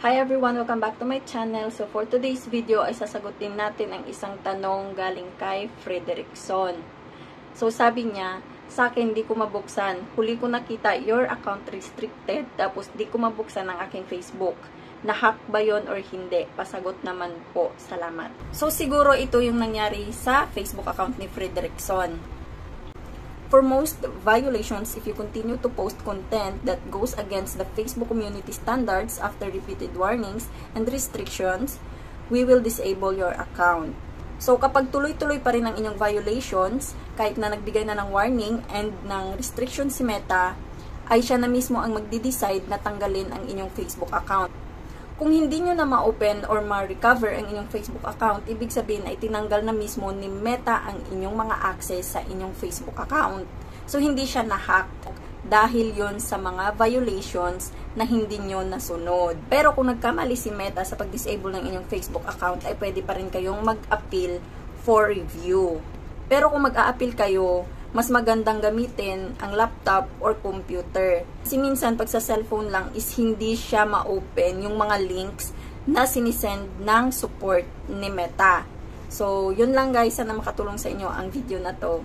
Hi everyone! Welcome back to my channel. So for today's video ay sasagutin natin ang isang tanong galing kay Frederickson. So sabi niya, sa akin di ko mabuksan. Huli ko nakita your account restricted tapos di ko mabuksan ang aking Facebook. Na-hack ba yun or hindi? Pasagot naman po. Salamat. So siguro ito yung nangyari sa Facebook account ni Frederickson. For most violations, if you continue to post content that goes against the Facebook community standards after repeated warnings and restrictions, we will disable your account. So, kapag tuloy-tuloy pa rin ang inyong violations, kahit na nagbigay na ng warning and ng restriction si Meta, ay siya na mismo ang magde-decide na tanggalin ang inyong Facebook account. Kung hindi nyo na ma-open or ma-recover ang inyong Facebook account, ibig sabihin ay tinanggal na mismo ni Meta ang inyong mga access sa inyong Facebook account. So, hindi siya na-hack dahil yon sa mga violations na hindi nyo nasunod. Pero kung nagkamali si Meta sa pag-disable ng inyong Facebook account, ay pwede pa rin kayong mag-appeal for review. Pero kung mag-a-appeal kayo, mas magandang gamitin ang laptop or computer. Kasi minsan, pag sa cellphone lang is hindi siya ma-open yung mga links na sinisend ng support ni Meta. So, yun lang guys. Sana makatulong sa inyo ang video na to.